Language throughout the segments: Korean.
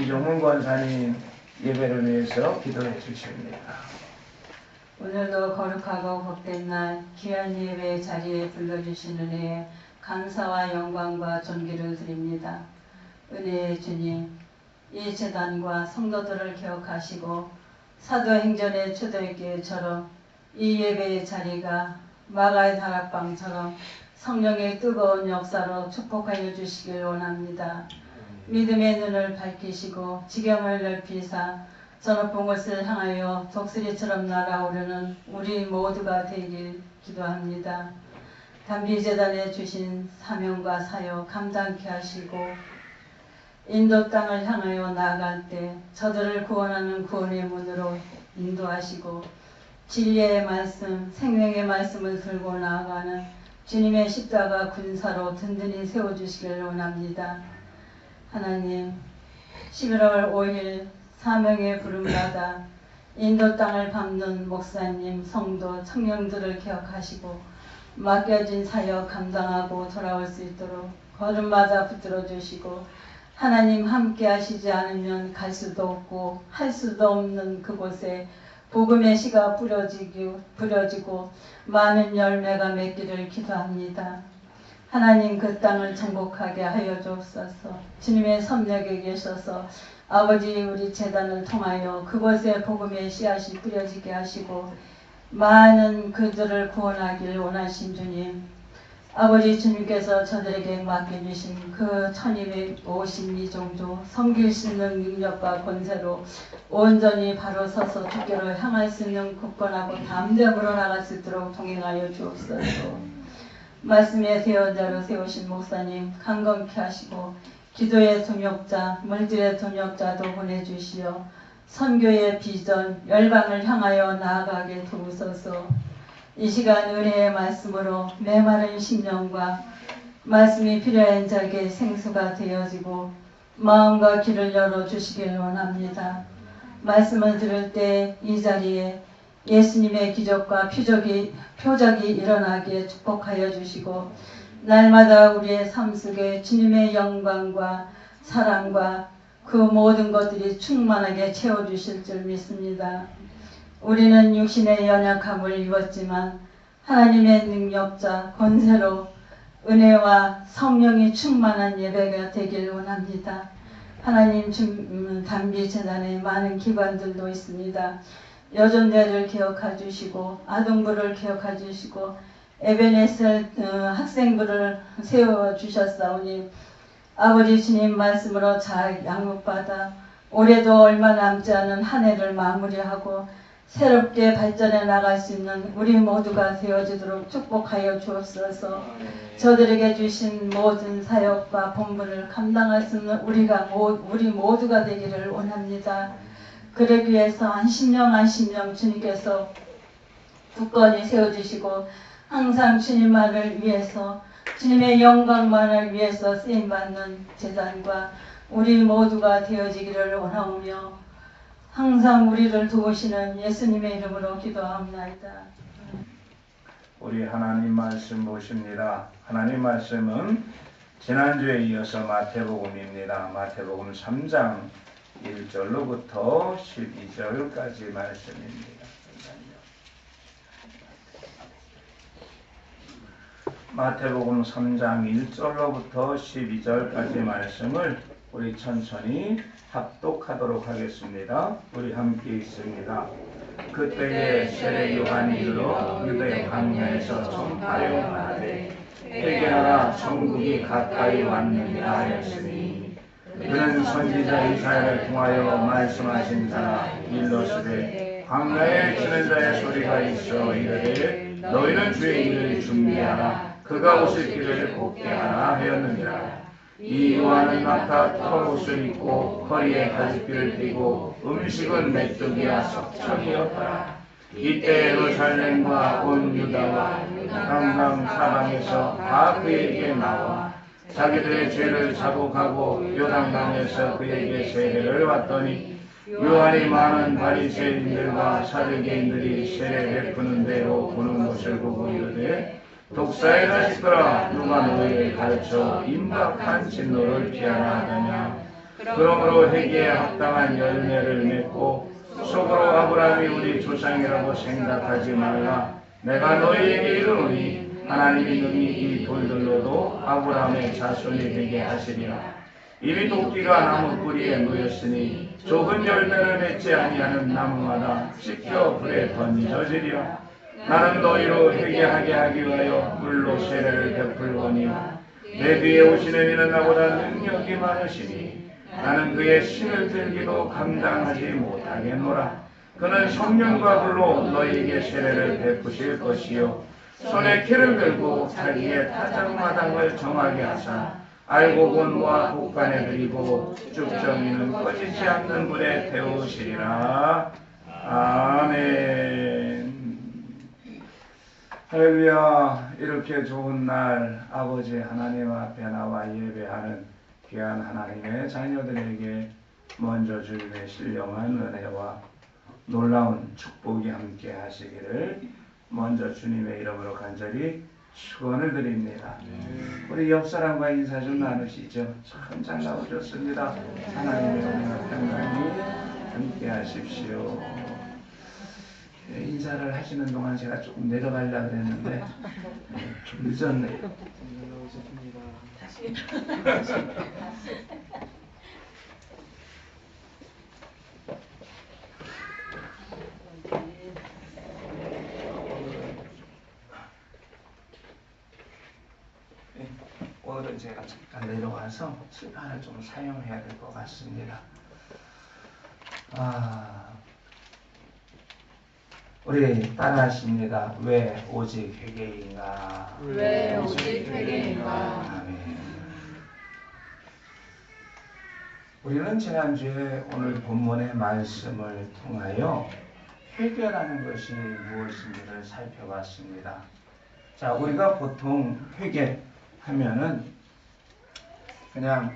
이종훈 권사님 예배를 위해서 기도해 주십니다. 오늘도 거룩하고 복된 날 귀한 예배 자리에 불러주신 은혜에 감사와 영광과 존귀를 드립니다. 은혜의 주님, 이 재단과 성도들을 기억하시고 사도행전의 초대교회처럼 이 예배의 자리가 마가의 다락방처럼 성령의 뜨거운 역사로 축복하여 주시길 원합니다. 믿음의 눈을 밝히시고 지경을 넓히사 저 높은 곳을 향하여 독수리처럼 날아오르는 우리 모두가 되길 기도합니다. 단비재단에 주신 사명과 사역 감당케 하시고 인도 땅을 향하여 나아갈 때 저들을 구원하는 구원의 문으로 인도하시고 진리의 말씀, 생명의 말씀을 들고 나아가는 주님의 십자가 군사로 든든히 세워주시길 원합니다. 하나님, 11월 5일 사명의 부름받아 인도 땅을 밟는 목사님, 성도, 청년들을 기억하시고 맡겨진 사역 감당하고 돌아올 수 있도록 걸음마다 붙들어 주시고 하나님 함께 하시지 않으면 갈 수도 없고 할 수도 없는 그곳에 복음의 씨가 뿌려지고 많은 열매가 맺기를 기도합니다. 하나님 그 땅을 정복하게 하여 주옵소서. 주님의 섭력에 계셔서 아버지 우리 재단을 통하여 그곳에 복음의 씨앗이 뿌려지게 하시고 많은 그들을 구원하기를 원하신 주님, 아버지 주님께서 저들에게 맡겨주신 그 1252종조 섬길 수 있는 능력과 권세로 온전히 바로 서서 주께로 향할 수 있는 굳건하고 담대함으로 나갈 수 있도록 동행하여 주옵소서. 말씀의 대언자로 세우신 목사님 강건케 하시고 기도의 동역자, 물질의 동역자도 보내주시어 선교의 비전, 열방을 향하여 나아가게 도우소서. 이 시간 은혜의 말씀으로 메마른 심령과 말씀이 필요한 자에게 생수가 되어지고 마음과 귀를 열어주시길 원합니다. 말씀을 들을 때 이 자리에 예수님의 기적과 표적이 일어나기에 축복하여 주시고 날마다 우리의 삶 속에 주님의 영광과 사랑과 그 모든 것들이 충만하게 채워주실 줄 믿습니다. 우리는 육신의 연약함을 입었지만 하나님의 능력자 권세로 은혜와 성령이 충만한 예배가 되길 원합니다. 하나님 단비재단에 많은 기관들도 있습니다. 여전대를 기억해 주시고 아동부를 기억해 주시고 에베네셀 학생부를 세워주셨사오니 아버지 주님 말씀으로 잘 양육받아 올해도 얼마 남지 않은 한 해를 마무리하고 새롭게 발전해 나갈 수 있는 우리 모두가 되어지도록 축복하여 주옵소서. 저들에게 주신 모든 사역과 본분을 감당할 수 있는 우리 모두가 되기를 원합니다. 그러기 위해서 한 심령 주님께서 굳건히 세워주시고 항상 주님만을 위해서 주님의 영광만을 위해서 쓰임받는 재단과 우리 모두가 되어지기를 원하오며 항상 우리를 도우시는 예수님의 이름으로 기도합니다. 우리 하나님 말씀 보십니다. 하나님 말씀은 지난주에 이어서 마태복음입니다. 마태복음 3장 1절로부터 12절까지 말씀입니다. 마태복음 3장 1절로부터 12절까지 말씀을 우리 천천히 합독하도록 하겠습니다. 우리 함께 있습니다. 그때에 세례 요한이 일러 유대 광야에서 전파하여 말하되 회개하라 천국이 가까이 왔느니라 하였으니 그는 선지자 이사야를 통하여 말씀하신 자라 일러스되 광야에 치는 자의 소리가 있어 이르되 너희는 주의 일을 준비하라 그가 오실 길을 곱게 하라 하였느니라. 이 요한은 낙타 털옷을 입고 허리에 가죽비를 띠고 음식은 메뚜기와 석청이었더라. 이때 예루살렘과 온 유다와 강남 사방에서 다 그에게 나와 자기들의 죄를 자복하고 요단강에서 그에게 세례를 받더니 요한이 많은 바리새인들과 사두개인들이 세례 베푸는 대로 보는 것을 보고 이르되 독사의 자식들아 누가 너희를 가르쳐 임박한 진노를 피하라 하더냐. 그러므로 회개에 합당한 열매를 맺고 속으로 아브라함이 우리 조상이라고 생각하지 말라. 내가 너희에게 이르노니 하나님이 능히 이 돌들로도 아브라함의 자손이 되게 하시리라. 이미 도끼가 나무 뿌리에 놓였으니 좁은 열매를 맺지 아니하는 나무마다 찢겨 불에 던져지리라. 나는 너희로 회개하게 하기 위하여 물로 세례를 베풀거니와 내 뒤에 오시는 이는 나보다 능력이 많으시니 나는 그의 신을 들기도 감당하지 못하겠노라. 그는 성령과 불로 너희에게 세례를 베푸실 것이요 손에 키를 들고 자기의 타작마당을 정하게 하사 알곡은과 곡간에 드리고 쭉정이는 꺼지지 않는 불에 태우시리라. 아멘. 할렐루야. 이렇게 좋은 날 아버지 하나님 앞에 나와 예배하는 귀한 하나님의 자녀들에게 먼저 주님의 신령한 은혜와 놀라운 축복이 함께 하시기를 먼저 주님의 이름으로 간절히 축원을 드립니다. 우리 옆 사람과 인사 좀 나누시죠. 참 잘 나오셨습니다. 하나님의 은혜와 평강이 함께 하십시오. 인사를 하시는 동안 제가 조금 내려가려고 그랬는데 좀 늦었네요. 오늘은 제가 잠깐 내려와서 칠판을 좀 사용해야 될 것 같습니다. 우리 따라하십니다. 왜 오직 회개인가? 왜 오직 회개인가? 아멘. 우리는 지난주에 오늘 본문의 말씀을 통하여 회개라는 것이 무엇인지를 살펴봤습니다. 자, 우리가 보통 회개하면은 그냥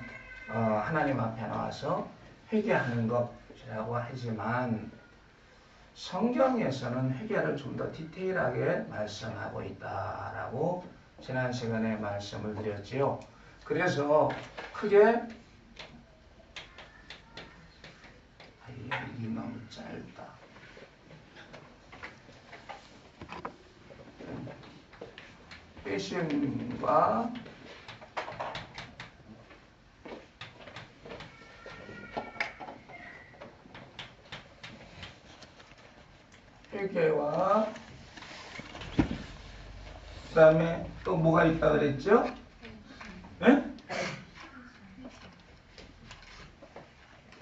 하나님 앞에 나와서 회개하는 것이라고 하지만 성경에서는 회개를 좀 더 디테일하게 말씀하고 있다라고 지난 시간에 말씀을 드렸지요. 그래서 크게 이게 너무 짧다. 회심과 회개와 그 다음에 또 뭐가 있다 그랬죠? 예?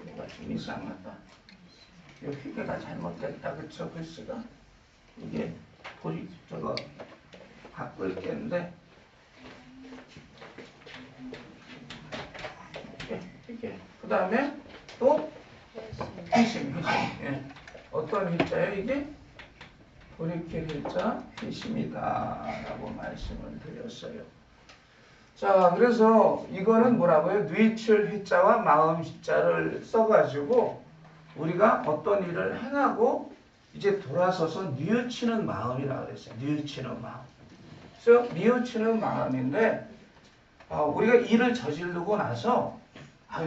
뭐가 좀 이상하다. 이 회개가 잘못됐다 그쵸? 글씨가 이게 저거 바꿀 게인데 회개 그 다음에 또 회심 예. 어떤 회자예요 이게? 돌이킬 회자 회심이다 라고 말씀을 드렸어요. 자, 그래서 이거는 뭐라고요? 뉘칠 회자와 마음 시자를 써가지고 우리가 어떤 일을 행하고 이제 돌아서서 뉘우치는 마음이라고 그랬어요. 뉘우치는 마음. 그래서 뉘우치는 마음인데 우리가 일을 저지르고 나서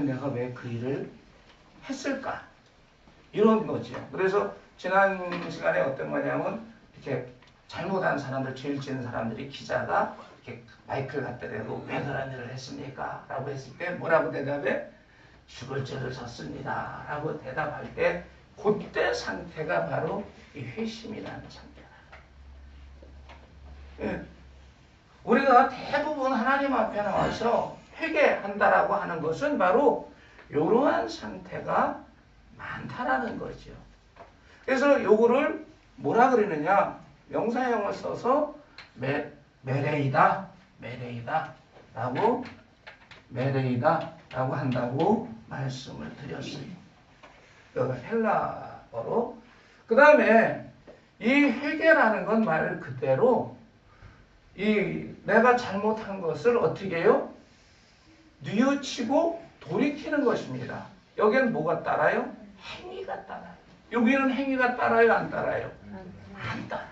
내가 왜 그 일을 했을까? 이런 거죠. 그래서 지난 시간에 어떤 거냐면 이렇게 잘못한 사람들, 죄를 지은 사람들이 기자가 이렇게 마이크를 갖다 대고 왜 그런 일을 했습니까? 라고 했을 때 뭐라고 대답해? 죽을 죄를 졌습니다. 라고 대답할 때 그때 상태가 바로 이 회심이라는 상태다. 예. 우리가 대부분 하나님 앞에 나와서 회개한다라고 하는 것은 바로 이러한 상태가 많다라는 거죠. 그래서 요거를 뭐라 그러느냐? 명사형을 써서 메레이다 라고 한다고 말씀을 드렸어요. 헬라어로. 그 다음에 이 회개라는 건 말 그대로 내가 잘못한 것을 어떻게 해요? 뉘우치고 돌이키는 것입니다. 여기는 뭐가 따라요? 행위가 따라요. 여기는 행위가 따라요? 안 따라요? 안 따라요.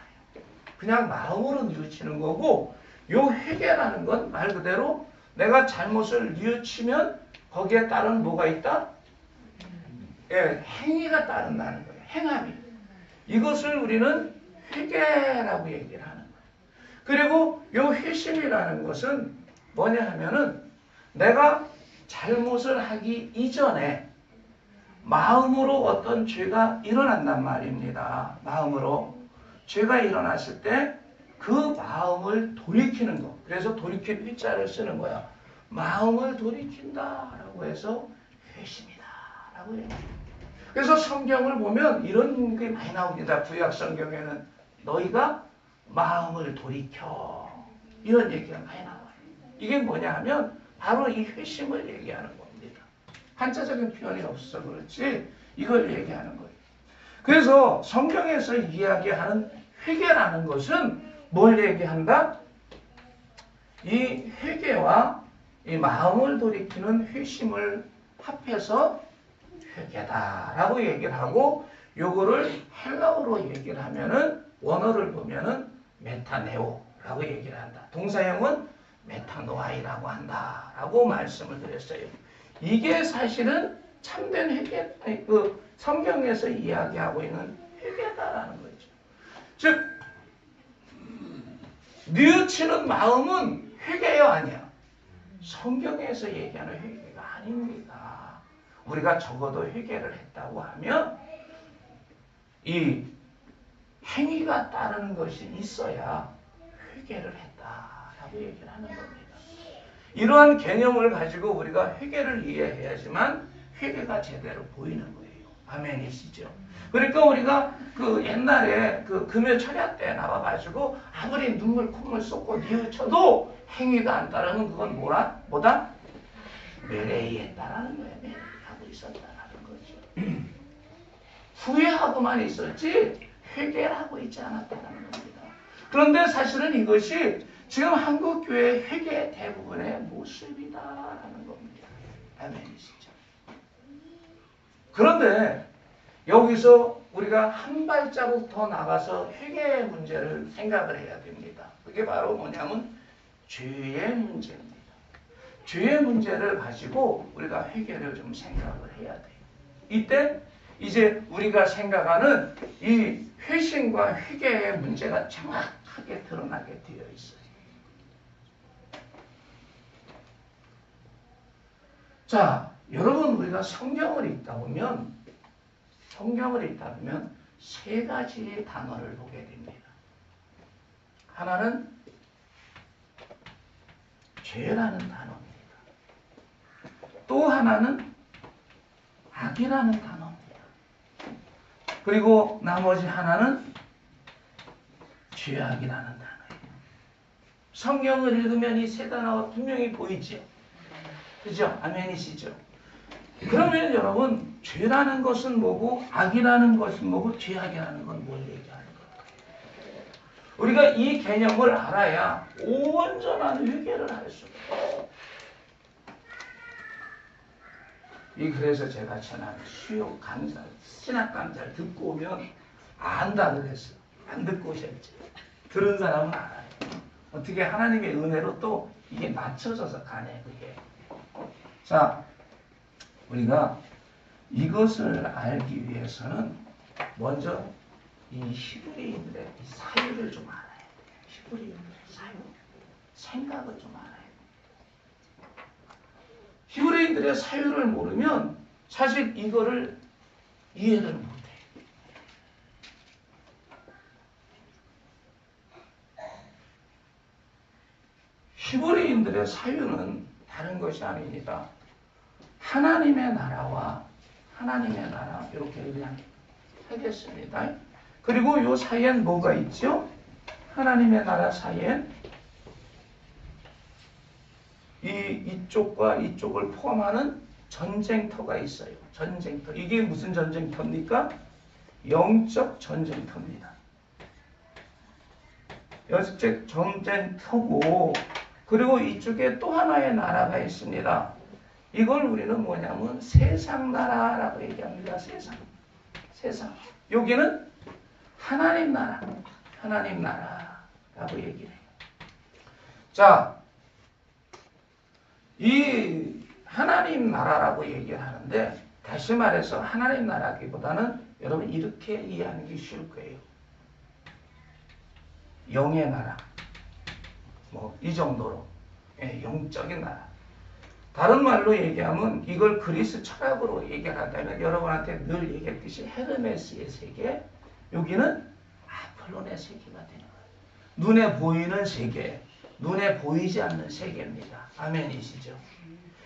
그냥 마음으로 뉘우치는 거고 요 회개라는 건 말 그대로 내가 잘못을 뉘우치면 거기에 따른 뭐가 있다? 예, 행위가 따른다는 거예요. 행함이. 이것을 우리는 회개라고 얘기를 하는 거예요. 그리고 이 회심이라는 것은 뭐냐 하면은 내가 잘못을 하기 이전에 마음으로 어떤 죄가 일어난단 말입니다. 마음으로 죄가 일어났을 때 그 마음을 돌이키는 거. 그래서 돌이킬 회자를 쓰는 거야. 마음을 돌이킨다라고 해서 회심이다라고 얘기해요. 그래서 성경을 보면 이런 게 많이 나옵니다. 구약 성경에는 너희가 마음을 돌이켜 이런 얘기가 많이 나와요. 이게 뭐냐 하면 바로 이 회심을 얘기하는 겁니다. 한자적인 표현이 없어서 그렇지 이걸 얘기하는 거예요. 그래서 성경에서 이야기하는 회개라는 것은 뭘 얘기한다? 이 회개와 이 마음을 돌이키는 회심을 합해서 회개다라고 얘기를 하고 요거를 헬라어로 얘기를 하면은 원어를 보면은 메타네오라고 얘기를 한다. 동사형은 메타노아이라고 한다라고 말씀을 드렸어요. 이게 사실은 참된 회개, 그 성경에서 이야기하고 있는 회개다라는 거죠. 즉 뉘우치는 마음은 회개요 아니야? 성경에서 얘기하는 회개가 아닙니다. 우리가 적어도 회개를 했다고 하면 이 행위가 따르는 것이 있어야 회개를 했다라고 얘기를 하는 겁니다. 이러한 개념을 가지고 우리가 회개를 이해해야지만 회개가 제대로 보이는 거예요. 아멘이시죠? 그러니까 우리가 그 옛날에 그 금요 철야 때 나와가지고 아무리 눈물 콧물 쏟고 뉘우쳐도 행위가 안 따르면 그건 뭐다? 메레이했다라는 거예요. 메레이하고 있었다라는 거죠. 후회하고만 있었지 회개를 하고 있지 않았다는 겁니다. 그런데 사실은 이것이 지금 한국교회 회개의 대부분의 모습이다라는 겁니다. 아멘이시죠? 그런데 여기서 우리가 한 발자국 더 나가서 회개의 문제를 생각을 해야 됩니다. 그게 바로 뭐냐면 죄의 문제입니다. 죄의 문제를 가지고 우리가 회개를 좀 생각을 해야 돼요. 이때 이제 우리가 생각하는 이 회심과 회개의 문제가 정확하게 드러나게 되어 있어요. 자, 여러분 우리가 성경을 읽다 보면 세 가지의 단어를 보게 됩니다. 하나는 죄라는 단어입니다. 또 하나는 악이라는 단어입니다. 그리고 나머지 하나는 죄악이라는 단어예요. 성경을 읽으면 이 세 단어가 분명히 보이죠. 그죠? 아멘이시죠? 그러면 여러분 죄라는 것은 뭐고 악이라는 것은 뭐고 죄악이라는 건 뭘 얘기하는 거예요? 우리가 이 개념을 알아야 온전한 회개를 할 수가 있어요. 그래서 제가 지난 수요 강좌, 신학 강좌를 듣고 오면 안다 그랬어요. 안 듣고 오셨지. 들은 사람은 알아요. 어떻게 하나님의 은혜로 또 이게 맞춰져서 가네 그게. 자, 우리가 이것을 알기 위해서는 먼저 이 히브리인들의 사유를 좀 알아야 돼요. 히브리인들의 사유, 생각을 좀 알아야 돼요. 히브리인들의 사유를 모르면 사실 이거를 이해를 못해요. 히브리인들의 사유는 다른 것이 아닙니다. 하나님의 나라와 하나님의 나라 이렇게 그냥 하겠습니다. 그리고 이 사이엔 뭐가 있죠? 하나님의 나라 사이엔 이쪽과 이쪽을 포함하는 전쟁터가 있어요. 전쟁터. 이게 무슨 전쟁터입니까? 영적 전쟁터입니다. 영적 전쟁터고 그리고 이쪽에 또 하나의 나라가 있습니다. 이걸 우리는 뭐냐면 세상 나라라고 얘기합니다. 세상. 여기는 하나님 나라라고 얘기를 해요. 자, 이 하나님 나라라고 얘기를 하는데 다시 말해서 하나님 나라기보다는 여러분 이렇게 이해하는 게 쉬울 거예요. 영의 나라. 뭐 이 정도로. 예, 영적인 나라. 다른 말로 얘기하면 이걸 그리스 철학으로 얘기하다면 여러분한테 늘 얘기했듯이 헤르메스의 세계, 여기는 아폴론의 세계가 되는 거예요. 눈에 보이는 세계, 눈에 보이지 않는 세계입니다. 아멘이시죠?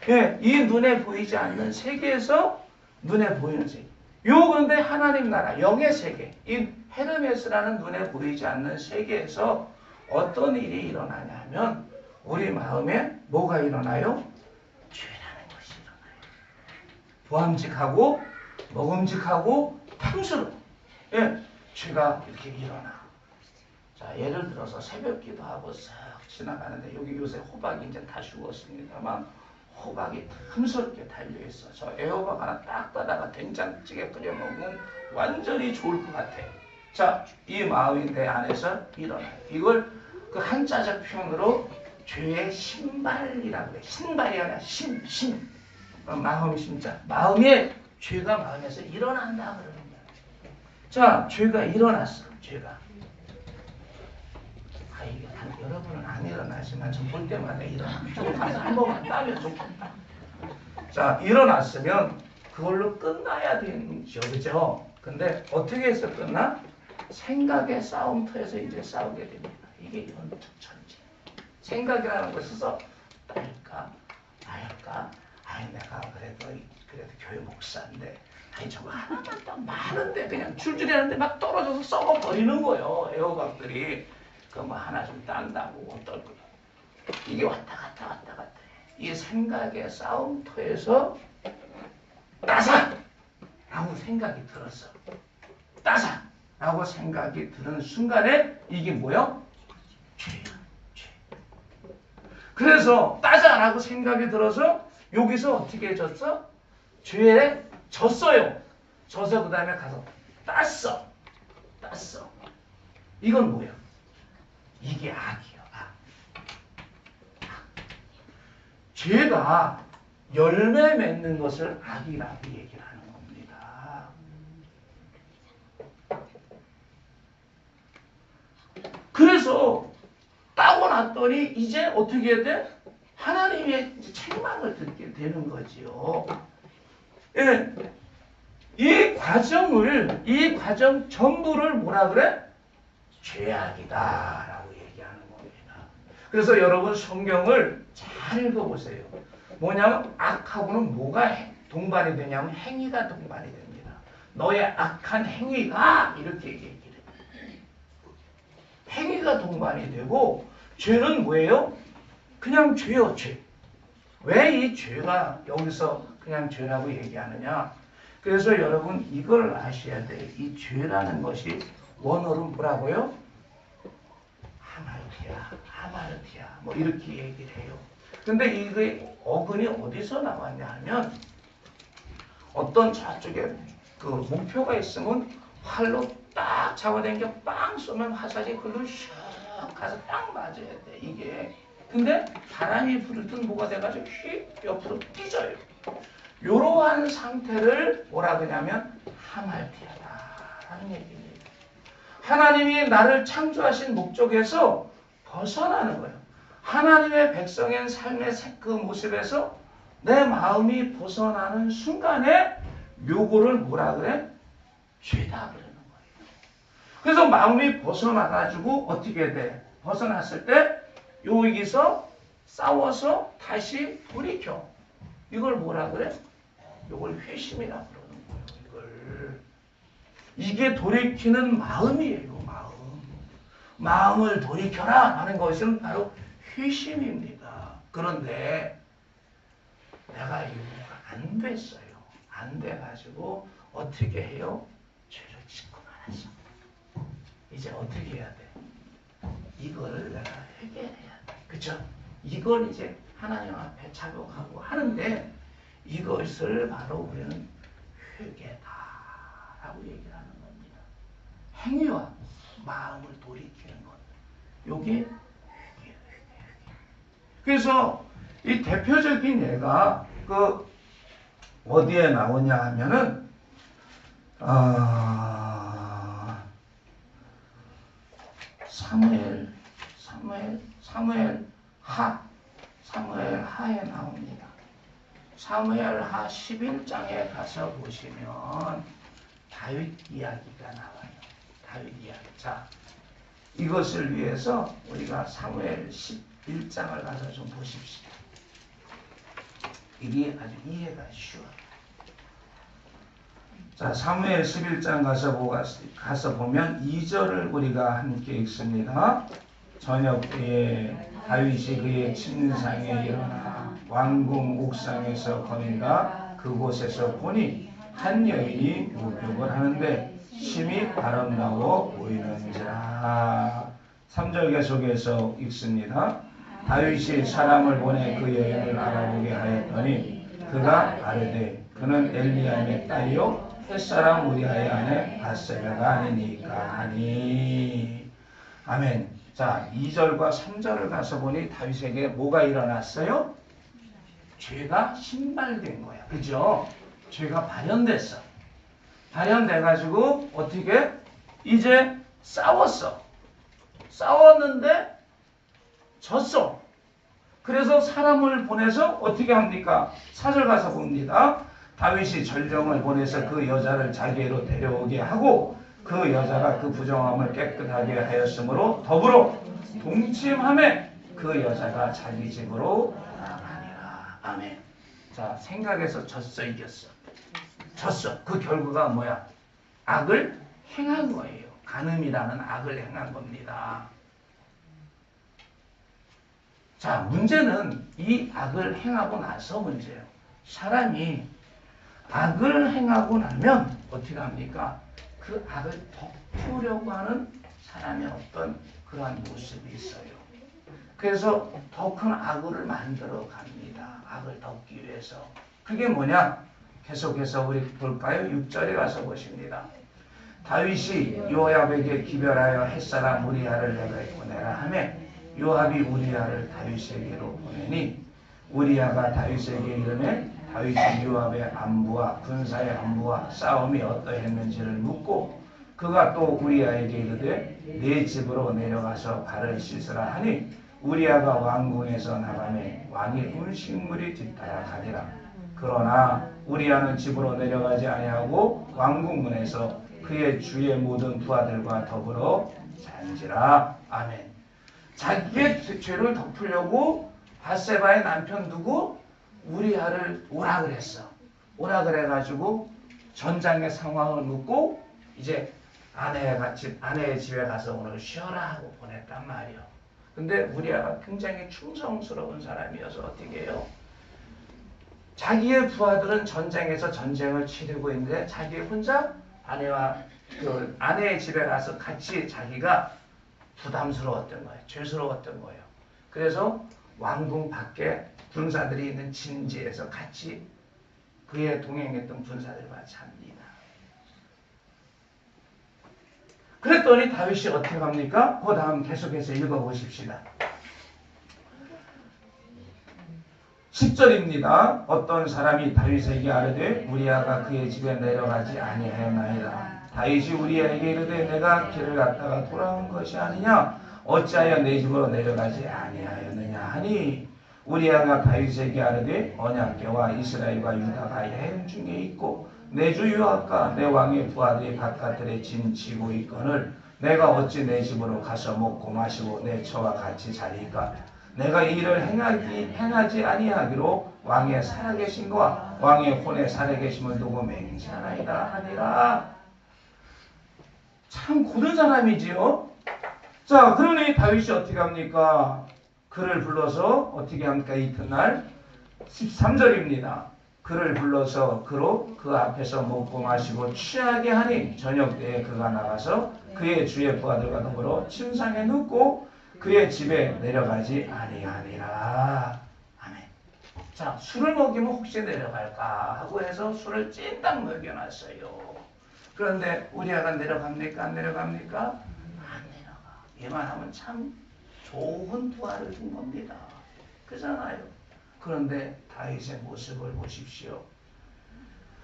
예, 이 눈에 보이지 않는 세계에서 눈에 보이는 세계. 요 그런데 하나님 나라, 영의 세계, 이 헤르메스라는 눈에 보이지 않는 세계에서 어떤 일이 일어나냐 하면 우리 마음에 뭐가 일어나요? 죄라는 것이 일어나요. 보암직하고 먹음직하고 탐스러워. 예, 죄가 이렇게 일어나. 자, 예를 들어서 새벽 기도하고 싹 지나가는데 여기 요새 호박이 이제 다 죽었습니다만 호박이 탐스럽게 달려있어. 저 애호박 하나 딱 따다가 된장찌개 끓여 먹으면 완전히 좋을 것 같아. 자, 이 마음이 내 안에서 일어나요. 이걸 그 한자적 표현으로 죄의 신발이라고 해. 신발이 아니라 신. 마음 심자. 마음에 죄가 마음에서 일어난다 그러는 거야. 자, 죄가 일어났어. 죄가. 이게 여러분은 안 일어나지만 좀 볼 때마다 일어나면 좀 가서 한 번만 따면 좋겠다. 자, 일어났으면 그걸로 끝나야 되는 거죠. 근데 어떻게 해서 끝나? 생각의 싸움터에서 이제 싸우게 됩니다. 이게 연적 전쟁. 생각이라는 것에서 나일까? 내가 그래도 교회 목사인데, 저거 하나만 딱 많은데 그냥 줄줄이 하는데 막 떨어져서 썩어버리는 거예요. 애호박들이. 그 뭐 하나 좀 딴다고 어떨 거야. 이게 왔다 갔다. 이 생각의 싸움터에서 따사! 라고 생각이 들었어. 따사! 라고 생각이 드는 순간에 이게 뭐야? 죄야. 죄. 그래서 따자라고 생각이 들어서 여기서 어떻게 해줬어? 죄에 졌어요. 져서 그 다음에 가서 땄어. 이건 뭐야? 이게 악이요. 악. 죄가 열매 맺는 것을 악이라고 얘기를 하는 겁니다. 그래서 따고 났더니 이제 어떻게 해야 돼? 하나님의 책망을 듣게 되는 거지요. 예. 이 과정 전부를 뭐라 그래? 죄악이다라고 얘기하는 겁니다. 그래서 여러분 성경을 잘 읽어보세요. 뭐냐면 악하고는 뭐가 동반이 되냐면 행위가 동반이 됩니다. 너의 악한 행위가 이렇게 얘기해요. 행위가 동반이 되고 죄는 뭐예요? 그냥 죄요, 죄. 왜 이 죄가 여기서 그냥 죄라고 얘기하느냐? 그래서 여러분 이걸 아셔야 돼요. 이 죄라는 것이 원어로 뭐라고요? 하마르티아. 뭐 이렇게 얘기를 해요. 근데 이게 어근이 어디서 나왔냐 하면 어떤 저쪽에 그 목표가 있으면 활로 딱 잡아당겨 빵 쏘면 화살이 글로 슉 가서 딱 맞아야 돼. 이게. 근데 바람이 불을 땐 뭐가 돼가지고 휙 옆으로 삐져요. 이러한 상태를 뭐라 그러냐면 하말티아다라는 얘기입니다. 하나님이 나를 창조하신 목적에서 벗어나는 거예요. 하나님의 백성의 삶의 그 모습에서 내 마음이 벗어나는 순간에 요거를 뭐라 그래? 죄다 그러는 거예요. 그래서 마음이 벗어나가지고 어떻게 돼? 벗어났을 때 여기서 싸워서 다시 돌이켜. 이걸 뭐라 그래? 이걸 회심이라고 그러는 거예요. 이게 돌이키는 마음이에요. 마음을 돌이켜라 하는 것은 바로 회심입니다. 그런데 내가 이거 안 됐어요. 안 돼가지고 어떻게 해요? 죄를 짓고 말았어. 이제 어떻게 해야 돼? 이거를 내가 해결해야 돼. 그쵸? 이걸 이제 하나님 앞에 작업하고 하는데 이것을 바로 우리는 회개다라고 얘기를 하는 겁니다. 행위와 마음을 돌이키는 것. 요게 회개. 그래서 이 대표적인 예가 그 어디에 나오냐 하면은 사무엘 하에 나옵니다. 사무엘 하 11장에 가서 보시면 다윗 이야기가 나와요. 다윗 이야기. 자, 이것을 위해서 우리가 사무엘 11장을 가서 좀 보십시다. 이게 아주 이해가 쉬워요. 자, 사무엘 11장 가서 보면 2절을 우리가 함께 읽습니다. 저녁 때에 다윗이 그의 침상에 일어나 왕궁 옥상에서 거닐다 그곳에서 보니 한 여인이 목욕을 하는데 심히 아름다워 보이는지라. 3절 계속해서 읽습니다. 다윗이 사람을 보내 그 여인을 알아보게 하였더니 그가 아뢰되 그는 엘리야의 딸이요 햇사람 우리아의 아내 밧세바가 아니니까 하니. 아멘. 자, 2절과 3절을 가서 보니 다윗에게 뭐가 일어났어요? 죄가 신발된 거야. 그죠? 죄가 발현됐어. 발현돼가지고 어떻게? 이제 싸웠어. 싸웠는데 졌어. 그래서 사람을 보내서 어떻게 합니까? 4절 가서 봅니다. 다윗이 전령을 보내서 그 여자를 자기로 데려오게 하고 그 여자가 그 부정함을 깨끗하게 하였으므로 더불어 동침함에 그 여자가 자기 집으로 나가니라. 아멘. 자, 생각해서 졌어, 이겼어? 졌어. 그 결과가 뭐야? 악을 행한 거예요. 간음이라는 악을 행한 겁니다. 자, 문제는 이 악을 행하고 나서 문제예요. 사람이 악을 행하고 나면 어떻게 합니까? 그 악을 덮으려고 하는 사람의 어떤 그러한 모습이 있어요. 그래서 더 큰 악을 만들어 갑니다. 악을 덮기 위해서. 그게 뭐냐? 계속해서 우리 볼까요? 6절에 가서 보십니다. 다윗이 요압에게 기별하여 햇사람 우리아를 내게 보내라 하매 요압이 우리아를 다윗에게로 보내니 우리아가 다윗에게 이르매 다윗이 요압의 안부와 군사의 안부와 싸움이 어떠했는지를 묻고 그가 또 우리아에게 이르되 네 집으로 내려가서 발을 씻으라 하니 우리아가 왕궁에서 나가매 왕이 음식물이 뒤따라 가니라. 그러나 우리아는 집으로 내려가지 아니하고 왕궁 문에서 그의 주의 모든 부하들과 더불어 잔지라. 아멘. 자기의 죄를 덮으려고 밧세바의 남편 누구? 우리아를 오라 그랬어. 오라 그래가지고 전장의 상황을 묻고 이제 아내의 집에 가서 오늘 쉬어라 하고 보냈단 말이요. 근데 우리아가 굉장히 충성스러운 사람이어서 어떻게 해요? 자기의 부하들은 전쟁에서 전쟁을 치르고 있는데 자기 혼자 아내의 집에 가서 같이 자기가 부담스러웠던 거예요. 죄스러웠던 거예요. 그래서 왕궁 밖에 군사들이 있는 진지에서 같이 그의 동행했던 군사들과 잡니다. 그랬더니 다윗이 어떻게 합니까? 그 다음 계속해서 읽어보십시다. 10절입니다. 어떤 사람이 다윗에게 아뢰되 우리아가 그의 집에 내려가지 아니하였나이다. 다윗이 우리아에게 이르되 내가 길을 갔다가 돌아온 것이 아니냐 어찌하여 내 집으로 내려가지 아니하였느냐 하니 우리아가 다윗에게 아뢰되 언약궤와 이스라엘과 유다가 여행 중에 있고 내 주 요압과 내 왕의 부하들이 바깥들에 짐지고 있거늘 내가 어찌 내 집으로 가서 먹고 마시고 내 처와 같이 자리까. 내가 이 일을 행하지 아니하기로 왕의 살아계심과 왕의 혼의 살아계심을 두고 맹세하나이다 하니라. 참 고른 사람이지요. 자, 그러니 다윗이 어떻게 합니까? 그를 불러서 어떻게 합니까? 이튿날 13절입니다. 그를 불러서 그 앞에서 먹고 마시고 취하게 하니 저녁 때에 그가 나가서 그의 주의 부하들과 더불어 침상에 눕고 그의 집에 내려가지 아니하니라. 아멘. 자, 술을 먹이면 혹시 내려갈까 하고 해서 술을 찐딱 먹여놨어요. 그런데 우리아가 내려갑니까? 안 내려갑니까? 안 내려가. 얘만 하면 참 좋은 부하를 준 겁니다. 그잖아요. 그런데 다윗의 모습을 보십시오.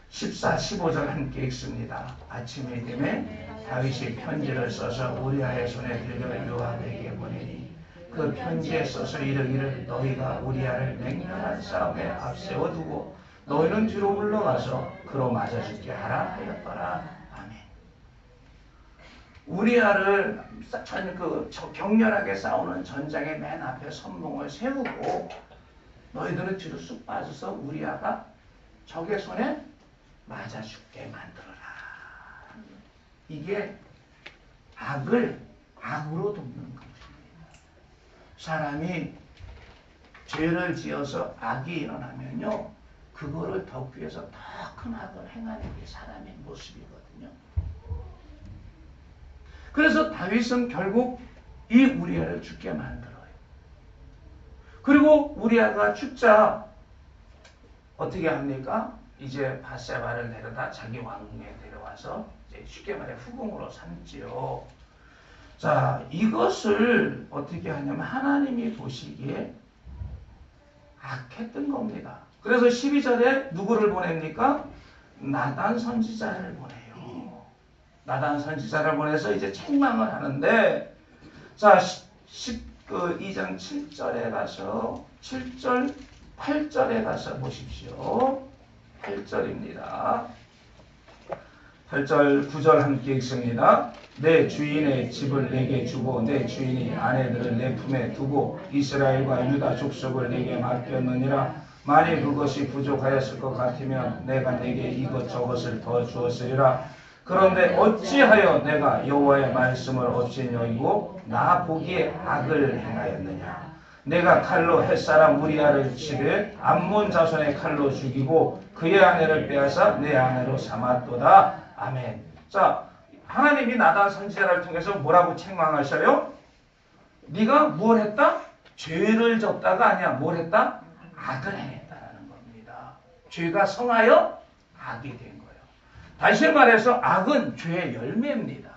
14, 15절 함께 읽습니다. 아침에 되매 다윗이 편지를 써서 우리아의 손에 들려 요압에게 보내니 그 편지에 써서 이르기를 너희가 우리아를 맹렬한 싸움에 앞세워 두고 너희는 뒤로 물러가서 그로 맞아 죽게 하라 하였더라. 아멘. 우리아를 격렬하게 싸우는 전장의 맨 앞에 선봉을 세우고 너희들은 뒤로 쑥 빠져서 우리아가 적의 손에 맞아 죽게 만들어라. 이게 악을 악으로 돕는 것입니다. 사람이 죄를 지어서 악이 일어나면요, 그거를 덮기 위해서 더 큰 악을 행하는 게 사람의 모습이거든요. 그래서 다윗은 결국 이 우리아를 죽게 만들어요. 그리고 우리아가 죽자 어떻게 합니까? 이제 밧세바를 데려다 자기 왕궁에 데려와서 이제 쉽게 말해 후궁으로 삼지요. 자, 이것을 어떻게 하냐면 하나님이 보시기에 악했던 겁니다. 그래서 12절에 누구를 보냅니까? 나단 선지자를 보내요. 나단 선지자를 보내서 이제 책망을 하는데, 자, 2장 7절에 가서 7절, 8절에 가서 보십시오. 8절입니다. 8절, 9절 함께 읽습니다. 내 주인의 집을 내게 주고 내 주인이 아내들을 내 품에 두고 이스라엘과 유다 족속을 내게 맡겼느니라. 만일 그것이 부족하였을 것 같으면 내가 내게 이것저것을 더 주었으리라. 그런데 어찌하여 내가 여호와의 말씀을 없이 여기고 나 보기에 악을 행하였느냐. 내가 칼로 햇사람 우리아를 치되 암몬 자손의 칼로 죽이고 그의 아내를 빼앗아 내 아내로 삼았도다. 아멘. 자, 하나님이 나단 선지자를 통해서 뭐라고 책망하셔요? 네가 뭘 했다? 죄를 졌다가 아니야. 뭘 했다? 악을 행했다라는 겁니다. 죄가 성하여 악이 된 거예요. 다시 말해서 악은 죄의 열매입니다.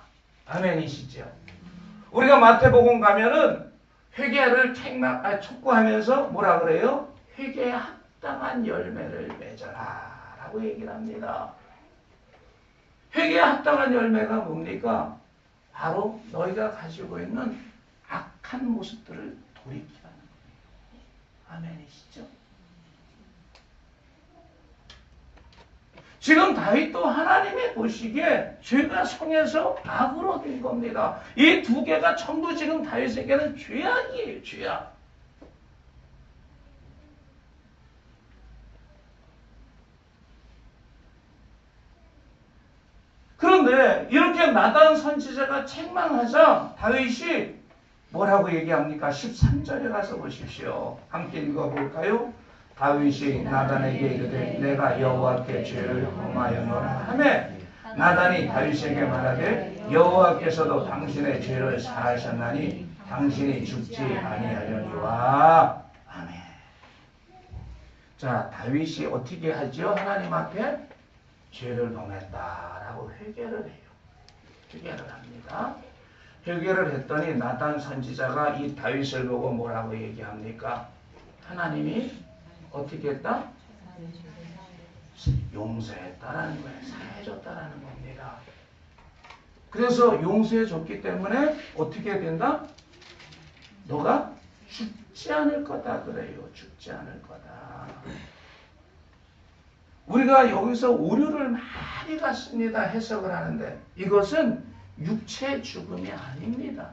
아멘이시죠? 우리가 마태복음 가면은 회개를 촉구하면서 뭐라 그래요? 회개에 합당한 열매를 맺어라 라고 얘기를 합니다. 회개에 합당한 열매가 뭡니까? 바로 너희가 가지고 있는 악한 모습들을 돌이키라는 거예요. 아멘이시죠? 지금 다윗도 하나님의 보시기에 죄가 성해서 악으로 된 겁니다. 이 두 개가 전부 지금 다윗에게는 죄악이에요. 죄악. 그런데 이렇게 나단 선지자가 책망하자 다윗이 뭐라고 얘기합니까? 13절에 가서 보십시오. 함께 읽어볼까요? 다윗이 나단에게 이르되 내가 여호와께 죄를 범하였노라 하매 나단이 다윗에게 말하되 여호와께서도 당신의 죄를 사하셨나니 당신이 죽지 아니하려니와. 아멘. 자, 다윗이 어떻게 하죠? 하나님 앞에 죄를 범했다라고 회개를 해요. 회개를 합니다. 회개를 했더니 나단 선지자가 이 다윗을 보고 뭐라고 얘기합니까? 하나님이 어떻게 했다? 용서했다라는 거예요. 사해줬다라는 겁니다. 그래서 용서해줬기 때문에 어떻게 된다? 너가 죽지 않을 거다 그래요. 죽지 않을 거다. 우리가 여기서 오류를 많이 갖습니다. 해석을 하는데 이것은 육체 죽음이 아닙니다.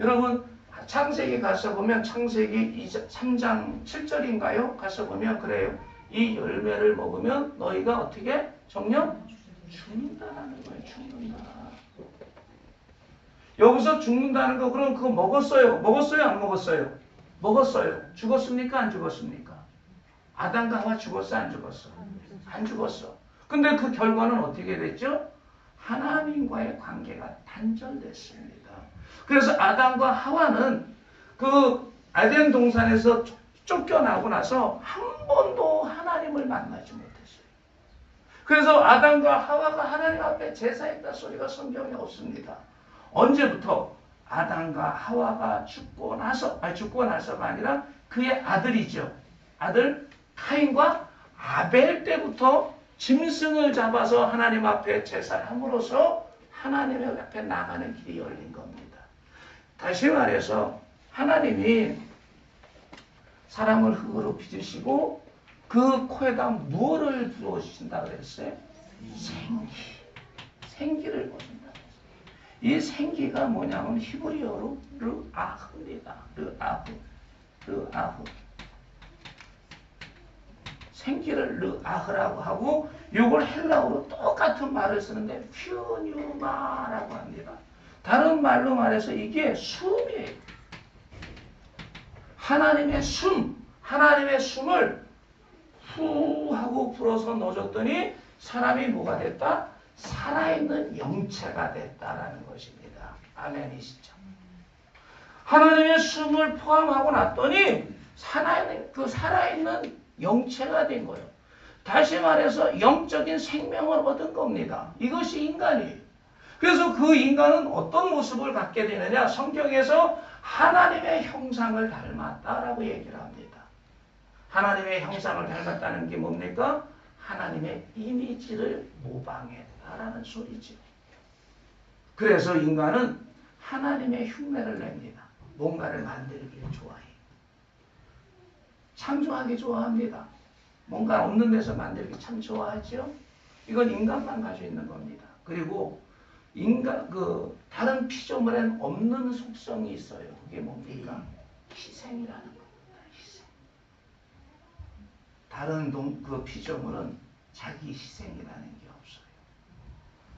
여러분 창세기 가서 보면 창세기 3장 7절인가요? 가서 보면 그래요. 이 열매를 먹으면 너희가 어떻게? 정녕? 죽는다라는 거예요. 죽는다. 여기서 죽는다는 거 그럼 그거 먹었어요? 먹었어요? 안 먹었어요? 먹었어요. 죽었습니까? 안 죽었습니까? 아담과 하와 죽었어? 안 죽었어? 안 죽었어. 근데 그 결과는 어떻게 됐죠? 하나님과의 관계가 단절됐습니다. 그래서 아담과 하와는 그 에덴 동산에서 쫓겨나고 나서 한 번도 하나님을 만나지 못했어요. 그래서 아담과 하와가 하나님 앞에 제사했다 소리가 성경에 없습니다. 언제부터? 아담과 하와가 죽고 나서가 아니라 그의 아들이죠. 아들 카인과 아벨 때부터 짐승을 잡아서 하나님 앞에 제사를 함으로써 하나님 앞에 나가는 길이 열린 겁니다. 다시 말해서 하나님이 사람을 흙으로 빚으시고 그 코에다 무엇을 부어주신다고 그랬어요? 생기를 부어준다. 이 생기가 뭐냐면 히브리어로 르아흐입니다. 르아흐. 생기를 르아흐라고 하고 이걸 헬라어로 똑같은 말을 쓰는데 퓨뉴마라고 합니다. 다른 말로 말해서 이게 숨이에요. 하나님의 숨을 후 하고 불어서 넣어줬더니 사람이 뭐가 됐다? 살아있는 영체가 됐다라는 것입니다. 아멘이시죠? 하나님의 숨을 포함하고 났더니 살아있는 영체가 된 거예요. 다시 말해서 영적인 생명을 얻은 겁니다. 이것이 인간이에요. 그래서 그 인간은 어떤 모습을 갖게 되느냐? 성경에서 하나님의 형상을 닮았다라고 얘기를 합니다. 하나님의 형상을 닮았다는 게 뭡니까? 하나님의 이미지를 모방했다라는 소리죠. 그래서 인간은 하나님의 흉내를 냅니다. 뭔가를 만들기를 좋아해요. 창조하기 좋아합니다. 뭔가 없는 데서 만들기 참 좋아하죠. 이건 인간만 가지고 있는 겁니다. 그리고 다른 피조물에는 없는 속성이 있어요. 그게 뭡니까? 희생이라는 겁니다. 희생. 다른 피조물은 자기 희생이라는 게 없어요.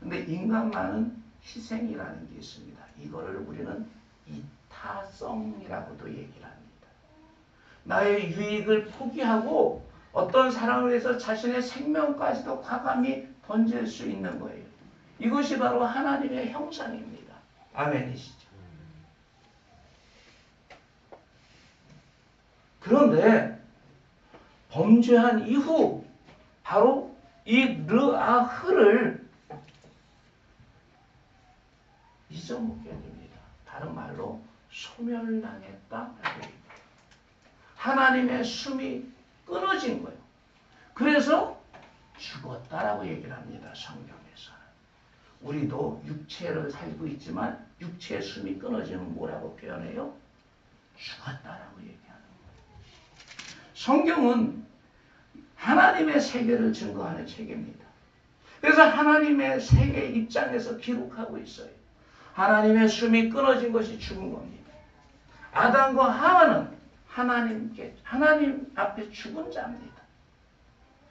근데 인간만은 희생이라는 게 있습니다. 이거를 우리는 이타성이라고도 얘기를 합니다. 나의 유익을 포기하고 어떤 사람을 위해서 자신의 생명까지도 과감히 던질 수 있는 거예요. 이것이 바로 하나님의 형상입니다. 아멘이시죠? 그런데 범죄한 이후 바로 이 르아흐를 잊어먹게 됩니다. 다른 말로 소멸당했다라고 얘기합니다. 하나님의 숨이 끊어진 거예요. 그래서 죽었다라고 얘기를 합니다. 성경에서는. 우리도 육체를 살고 있지만 육체의 숨이 끊어지면 뭐라고 표현해요? 죽었다라고 얘기하는 거예요. 성경은 하나님의 세계를 증거하는 책입니다. 그래서 하나님의 세계 입장에서 기록하고 있어요. 하나님의 숨이 끊어진 것이 죽은 겁니다. 아담과 하와는 하나님 앞에 죽은 자입니다.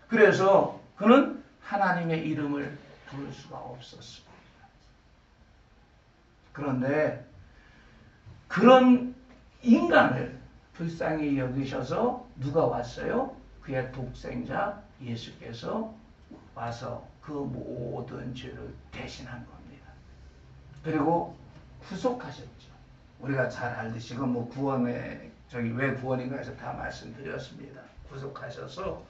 그래서 그는 하나님의 이름을 부를 수가 없었습니다. 그런데 그런 인간을 불쌍히 여기셔서 누가 왔어요? 그의 독생자 예수께서 와서 그 모든 죄를 대신한 겁니다. 그리고 구속하셨죠. 우리가 잘 알듯이 구원의 왜 구원인가 해서 다 말씀드렸습니다. 구속하셔서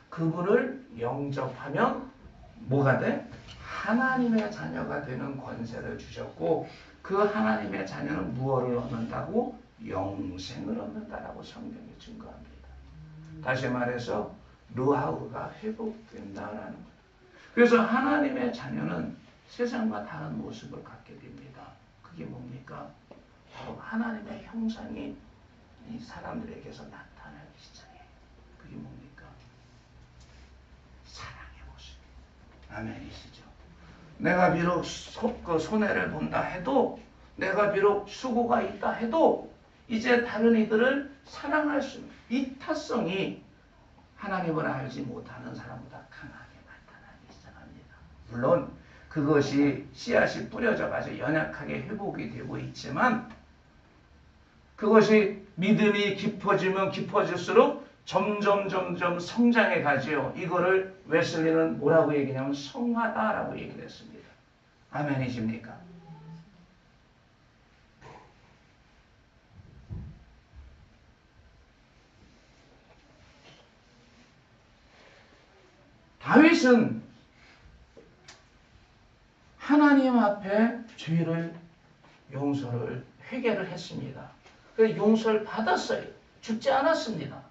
그분을 영접하면 뭐가 돼? 하나님의 자녀가 되는 권세를 주셨고 그 하나님의 자녀는 무엇을 얻는다고? 영생을 얻는다라고 성경이 증거합니다. 다시 말해서 르아흐가 회복된다라는 거예요. 그래서 하나님의 자녀는 세상과 다른 모습을 갖게 됩니다. 그게 뭡니까? 바로 하나님의 형상이 이 사람들에게서 나타나기 시작해요. 그게 뭡니까? 사랑의 모습. 아멘이시죠. 내가 비록 손해를 본다 해도, 내가 비록 수고가 있다 해도 이제 다른 이들을 사랑할 수 있는 이타성이 하나님을 알지 못하는 사람보다 강하게 나타나기 시작합니다. 물론 그것이 씨앗이 뿌려져 가지고 연약하게 회복이 되고 있지만 그것이 믿음이 깊어지면 깊어질수록 점점 성장해 가지요. 이거를 웨슬리는 뭐라고 얘기냐면 성화다라고 얘기를 했습니다. 아멘이십니까? 다윗은 하나님 앞에 죄를 회개를 했습니다. 그 용서를 받았어요. 죽지 않았습니다.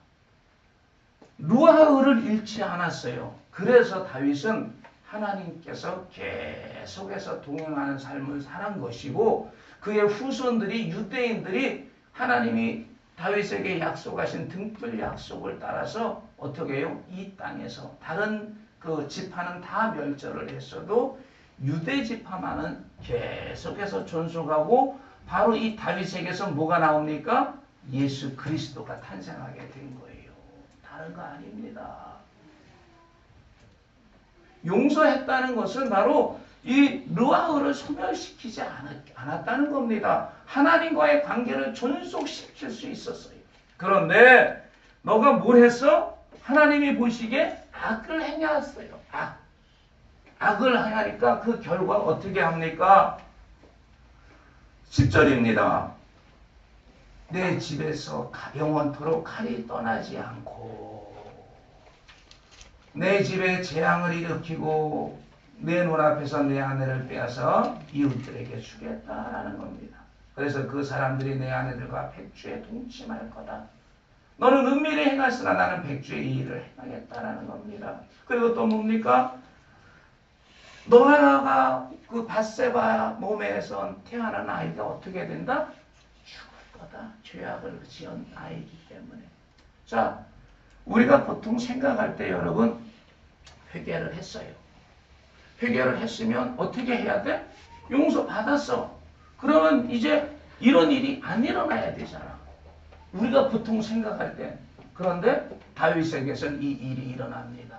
루아흐를 잃지 않았어요. 그래서 다윗은 하나님께서 계속해서 동행하는 삶을 살은 것이고 그의 후손들이 유대인들이 하나님이 다윗에게 약속하신 등불 약속을 따라서 어떻게 해요? 이 땅에서 다른 그 지파는 다 멸절을 했어도 유대 지파만은 계속해서 존속하고 바로 이 다윗에게서 뭐가 나옵니까? 예수 그리스도가 탄생하게 된 거예요. 다른 거 아닙니다. 용서했다는 것은 바로 이 르와흐를 소멸시키지 않았다는 겁니다. 하나님과의 관계를 존속시킬 수 있었어요. 그런데 너가 뭘 했어? 하나님이 보시기에 악을 행했어요. 악을 행하니까 그 결과 어떻게 합니까? 10절입니다. 내 집에서 영원토록 칼이 떠나지 않고 내 집에 재앙을 일으키고 내 눈앞에서 내 아내를 빼앗아 이웃들에게 주겠다라는 겁니다. 그래서 그 사람들이 내 아내들과 백주에 동침할 거다. 너는 은밀히 행하으나 나는 백주의 이 일을 행하겠다라는 겁니다. 그리고 또 뭡니까? 너가 그 밧세바 몸에서 태어난 아이가 어떻게 된다? 죽을 거다. 죄악을 지은 아이기 때문에. 자, 우리가 보통 생각할 때 여러분 회개를 했어요. 회개를 했으면 어떻게 해야 돼? 용서 받았어. 그러면 이제 이런 일이 안 일어나야 되잖아. 우리가 보통 생각할 때. 그런데 다윗에게서는 이 일이 일어납니다.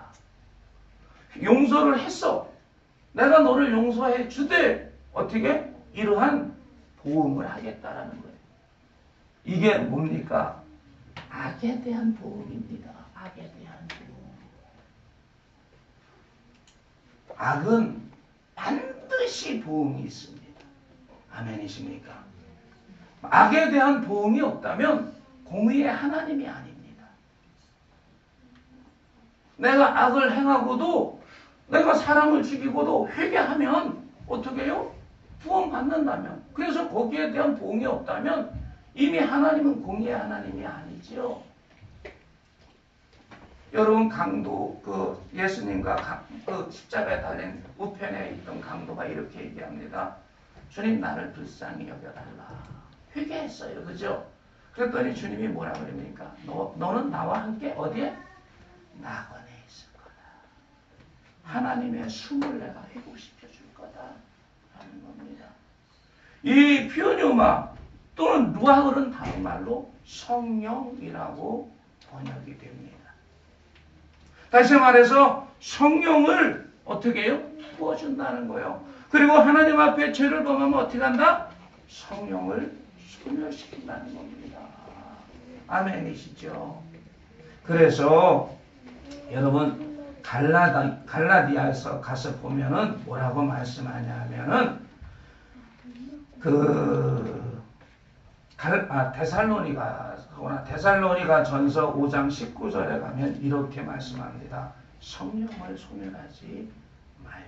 용서를 했어. 내가 너를 용서해 주되 어떻게? 이러한 보응을 하겠다라는 거예요. 이게 뭡니까? 악에 대한 보응입니다. 악에 대한 보응. 악은 반드시 보응이 있습니다. 아멘이십니까? 악에 대한 보응이 없다면 공의의 하나님이 아닙니다. 내가 악을 행하고도 내가 사람을 죽이고도 회개하면 어떻게 해요? 구원받는다면. 그래서 거기에 대한 보응이 없다면 이미 하나님은 공의의 하나님이 아니지요. 여러분 강도 그 예수님과 그 십자가에 달린 우편에 있던 강도가 이렇게 얘기합니다. 주님 나를 불쌍히 여겨달라. 회개했어요. 그죠? 그랬더니 주님이 뭐라 그럽니까? 너는 나와 함께 어디에? 낙원에 있을 거다. 하나님의 숨을 내가 회복시켜 줄 거다. 하는 겁니다. 이 피오뉴마 또는 루아흐는 다른 말로 성령이라고 번역이 됩니다. 다시 말해서 성령을 어떻게 해요? 부어준다는 거예요. 그리고 하나님 앞에 죄를 범하면 어떻게 한다? 성령을 소멸시킨다는 겁니다. 아멘이시죠? 그래서 여러분 갈라디아에서 가서 보면은 뭐라고 말씀하냐면은 데살로니가 전서 5장 19절에 가면 이렇게 말씀합니다. 성령을 소멸하지 말며.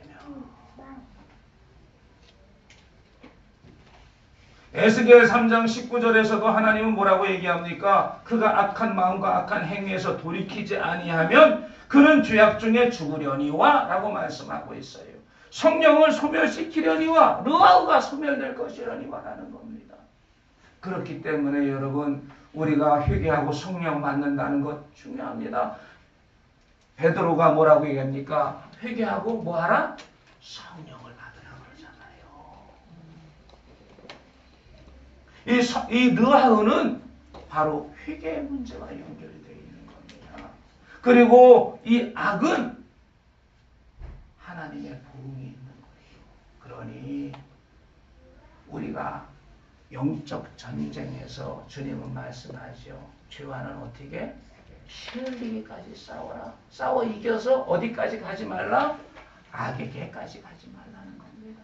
에스겔 3장 19절에서도 하나님은 뭐라고 얘기합니까? 그가 악한 마음과 악한 행위에서 돌이키지 아니하면 그는 죄악 중에 죽으려니와 라고 말씀하고 있어요. 성령을 소멸시키려니와 르아우가 소멸될 것이려니와 라는 겁니다. 그렇기 때문에 여러분 우리가 회개하고 성령 받는다는 것 중요합니다. 베드로가 뭐라고 얘기합니까? 회개하고 뭐하라? 성령을 받으라 그러잖아요. 이 르아우는 바로 회개의 문제와 연결되어 있는 겁니다. 그리고 이 악은 하나님의 보응이 있는 거예요. 그러니 우리가 영적 전쟁에서 주님은 말씀하죠. 죄와는 어떻게? 피 흘리기까지 싸워라. 싸워 이겨서 어디까지 가지 말라? 악에게까지 가지 말라는 겁니다.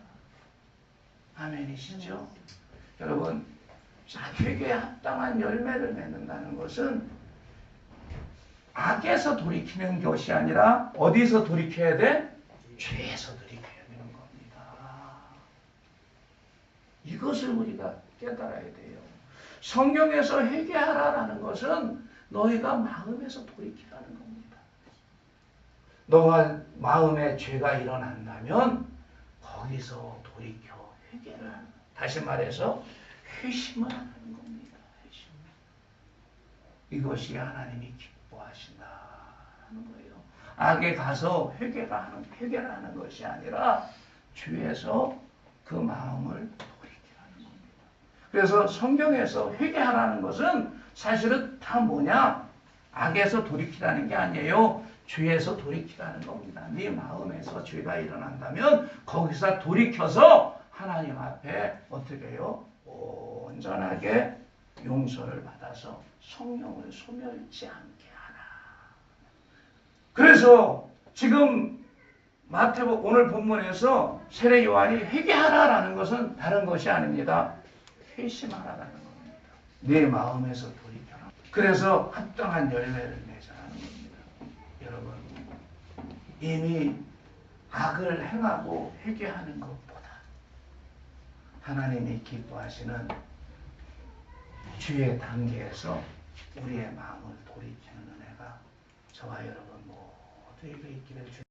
아멘이시죠? 여러분, 회개에 합당한 열매를 맺는다는 것은 악에서 돌이키는 것이 아니라 어디서 돌이켜야 돼? 죄에서 돌이켜야 되는 겁니다. 이것을 우리가 깨달아야 돼요. 성경에서 회개하라라는 것은 너희가 마음에서 돌이키라는 겁니다. 너가 마음에 죄가 일어난다면 거기서 돌이켜 회개를 하는, 다시 말해서 회심을 하는 겁니다. 회심. 이것이 하나님이 기뻐하신다는 거예요. 악에 가서 회개를 하는 것이 아니라 주에서 그 마음을 돌이키라는 겁니다. 그래서 성경에서 회개하라는 것은 사실은 다 뭐냐? 악에서 돌이키라는 게 아니에요. 죄에서 돌이키라는 겁니다. 네 마음에서 죄가 일어난다면 거기서 돌이켜서 하나님 앞에 어떻게 해요? 온전하게 용서를 받아서 성령을 소멸치 않게 하라. 그래서 지금 마태복음 오늘 본문에서 세례 요한이 회개하라라는 것은 다른 것이 아닙니다. 회심하라라는 겁니다. 내 마음에서 돌이켜라. 그래서 합당한 열매를 맺으라는 겁니다. 여러분, 이미 악을 행하고 회개하는 것보다 하나님이 기뻐하시는 주의 단계에서 우리의 마음을 돌이키는 은혜가 저와 여러분 모두에게 있기를